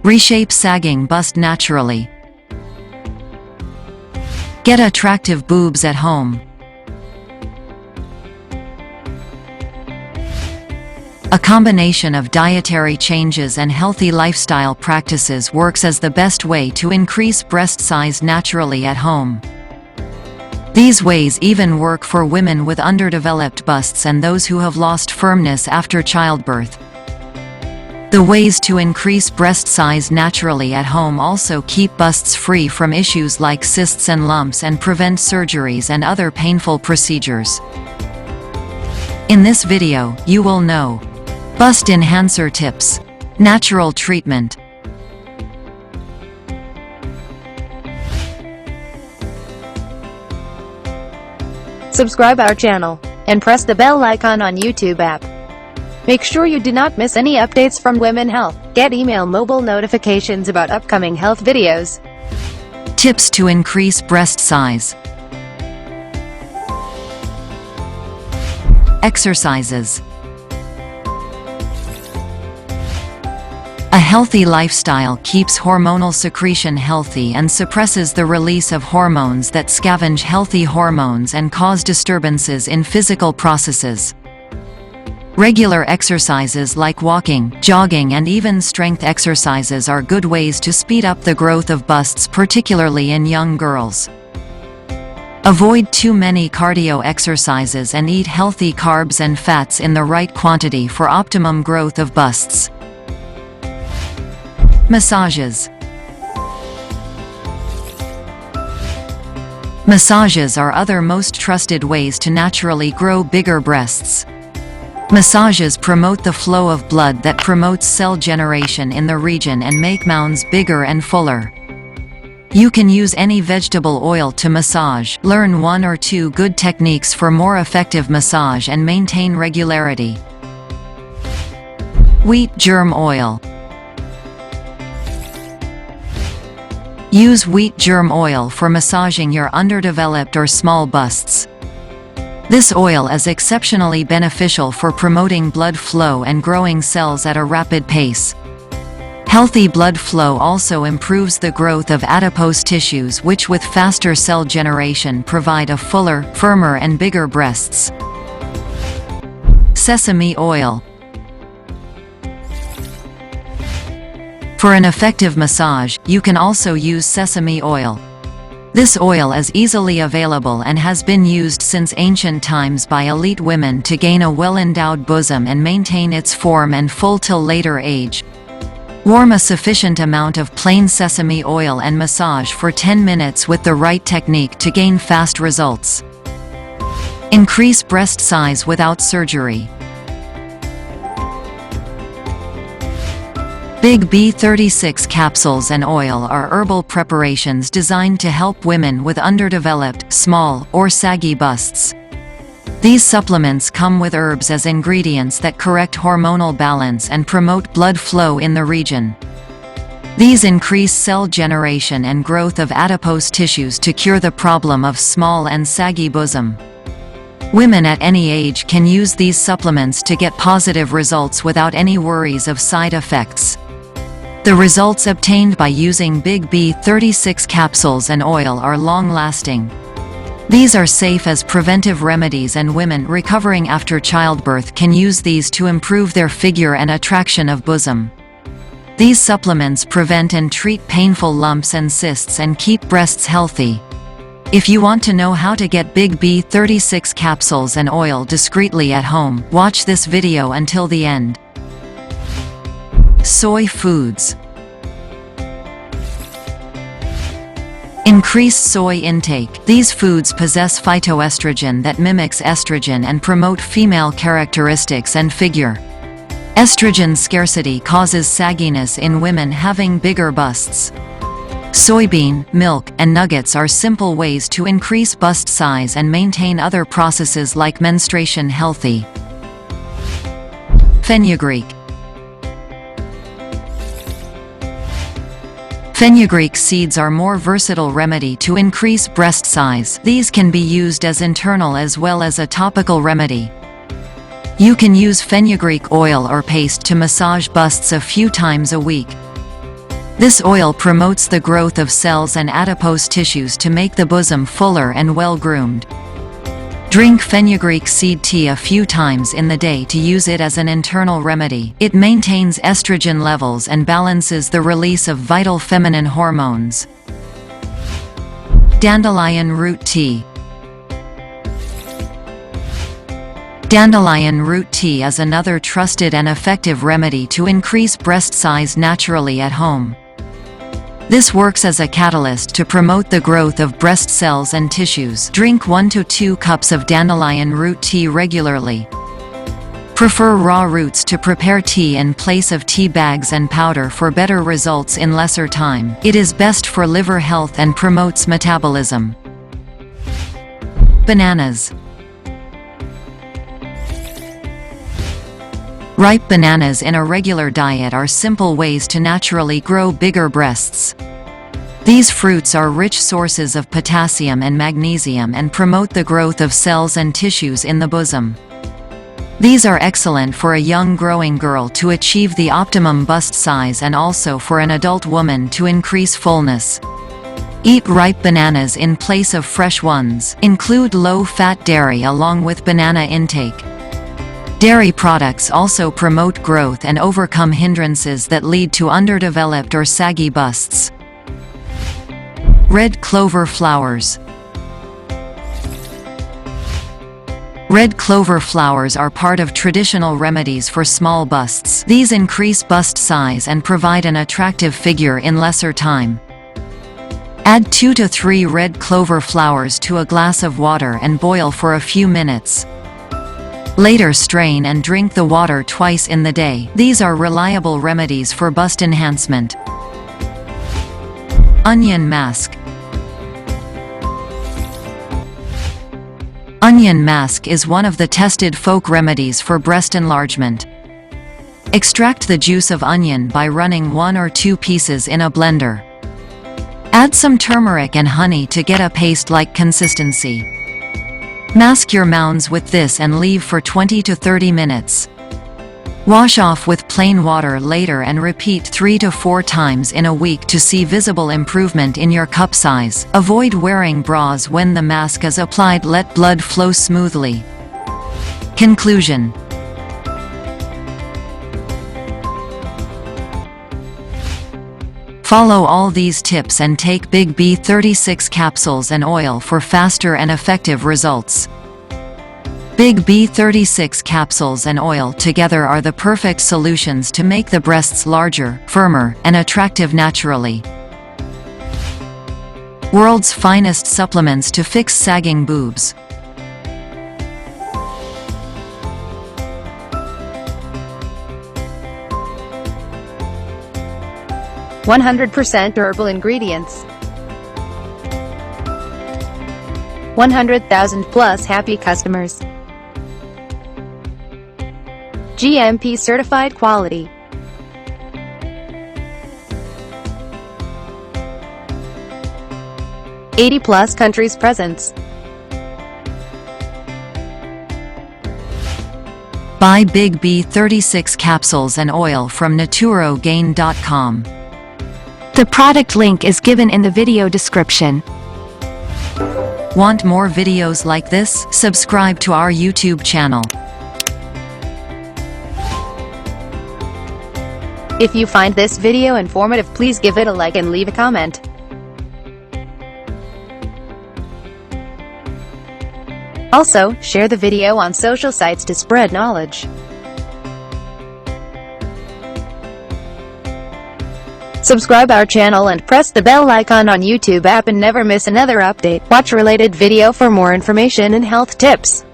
Reshape sagging bust naturally. Get attractive boobs at home. A combination of dietary changes and healthy lifestyle practices works as the best way to increase breast size naturally at home. These ways even work for women with underdeveloped busts and those who have lost firmness after childbirth. The ways to increase breast size naturally at home also keep busts free from issues like cysts and lumps and prevent surgeries and other painful procedures. In this video, you will know bust enhancer tips, natural treatment. Subscribe our channel and press the bell icon on YouTube app. Make sure you do not miss any updates from Women Health. Get email mobile notifications about upcoming health videos. Tips to increase breast size. Exercises. A healthy lifestyle keeps hormonal secretion healthy and suppresses the release of hormones that scavenge healthy hormones and cause disturbances in physical processes. Regular exercises like walking, jogging, and even strength exercises are good ways to speed up the growth of busts, particularly in young girls. Avoid too many cardio exercises and eat healthy carbs and fats in the right quantity for optimum growth of busts. Massages. Massages are other most trusted ways to naturally grow bigger breasts. Massages promote the flow of blood that promotes cell generation in the region and make mounds bigger and fuller. You can use any vegetable oil to massage. Learn 1 or 2 good techniques for more effective massage and maintain regularity. Wheat germ oil. Use wheat germ oil for massaging your underdeveloped or small busts. This oil is exceptionally beneficial for promoting blood flow and growing cells at a rapid pace. Healthy blood flow also improves the growth of adipose tissues, which with faster cell generation provide a fuller, firmer and bigger breasts. Sesame oil. For an effective massage, you can also use sesame oil. This oil is easily available and has been used since ancient times by elite women to gain a well-endowed bosom and maintain its form and full till later age. Warm a sufficient amount of plain sesame oil and massage for 10 minutes with the right technique to gain fast results. Increase breast size without surgery. Big B36 capsules and oil are herbal preparations designed to help women with underdeveloped, small, or saggy busts. These supplements come with herbs as ingredients that correct hormonal balance and promote blood flow in the region. These increase cell generation and growth of adipose tissues to cure the problem of small and saggy bosom. Women at any age can use these supplements to get positive results without any worries of side effects. The results obtained by using Big B36 capsules and oil are long-lasting. These are safe as preventive remedies, and women recovering after childbirth can use these to improve their figure and attraction of bosom. These supplements prevent and treat painful lumps and cysts and keep breasts healthy. If you want to know how to get Big B36 capsules and oil discreetly at home, watch this video until the end. Soy foods. Increase soy intake. These foods possess phytoestrogen that mimics estrogen and promote female characteristics and figure. Estrogen scarcity causes sagginess in women having bigger busts. Soybean, milk, and nuggets are simple ways to increase bust size and maintain other processes like menstruation healthy. Fenugreek. Fenugreek seeds are more versatile remedy to increase breast size. These can be used as internal as well as a topical remedy. You can use fenugreek oil or paste to massage busts a few times a week. This oil promotes the growth of cells and adipose tissues to make the bosom fuller and well-groomed. Drink fenugreek seed tea a few times in the day to use it as an internal remedy. It maintains estrogen levels and balances the release of vital feminine hormones. Dandelion Root Tea. Dandelion root tea is another trusted and effective remedy to increase breast size naturally at home. This works as a catalyst to promote the growth of breast cells and tissues. Drink 1 to 2 cups of dandelion root tea regularly. Prefer raw roots to prepare tea in place of tea bags and powder for better results in lesser time. It is best for liver health and promotes metabolism. Bananas. Ripe bananas in a regular diet are simple ways to naturally grow bigger breasts. These fruits are rich sources of potassium and magnesium and promote the growth of cells and tissues in the bosom. These are excellent for a young growing girl to achieve the optimum bust size and also for an adult woman to increase fullness. Eat ripe bananas in place of fresh ones. Include low-fat dairy along with banana intake. Dairy products also promote growth and overcome hindrances that lead to underdeveloped or saggy busts. Red clover flowers. Red clover flowers are part of traditional remedies for small busts. These increase bust size and provide an attractive figure in lesser time. Add 2 to 3 red clover flowers to a glass of water and boil for a few minutes. Later strain and drink the water twice in the day. These are reliable remedies for bust enhancement. Onion mask. Onion mask is one of the tested folk remedies for breast enlargement. Extract the juice of onion by running 1 or 2 pieces in a blender. Add some turmeric and honey to get a paste-like consistency. Mask your mounds with this and leave for 20 to 30 minutes. Wash off with plain water later and repeat 3 to 4 times in a week to see visible improvement in your cup size. Avoid wearing bras when the mask is applied. Let blood flow smoothly. Conclusion. Follow all these tips and take Big B36 capsules and oil for faster and effective results. Big B36 capsules and oil together are the perfect solutions to make the breasts larger, firmer, and attractive naturally. World's finest supplements to fix sagging boobs. 100% herbal ingredients. 100,000 plus happy customers. GMP certified quality. +80 countries presence. Buy Big B36 capsules and oil from naturogain.com. The product link is given in the video description. Want more videos like this? Subscribe to our YouTube channel. If you find this video informative, please give it a like and leave a comment. Also, share the video on social sites to spread knowledge. Subscribe our channel and press the bell icon on YouTube app and never miss another update. Watch related video for more information and health tips.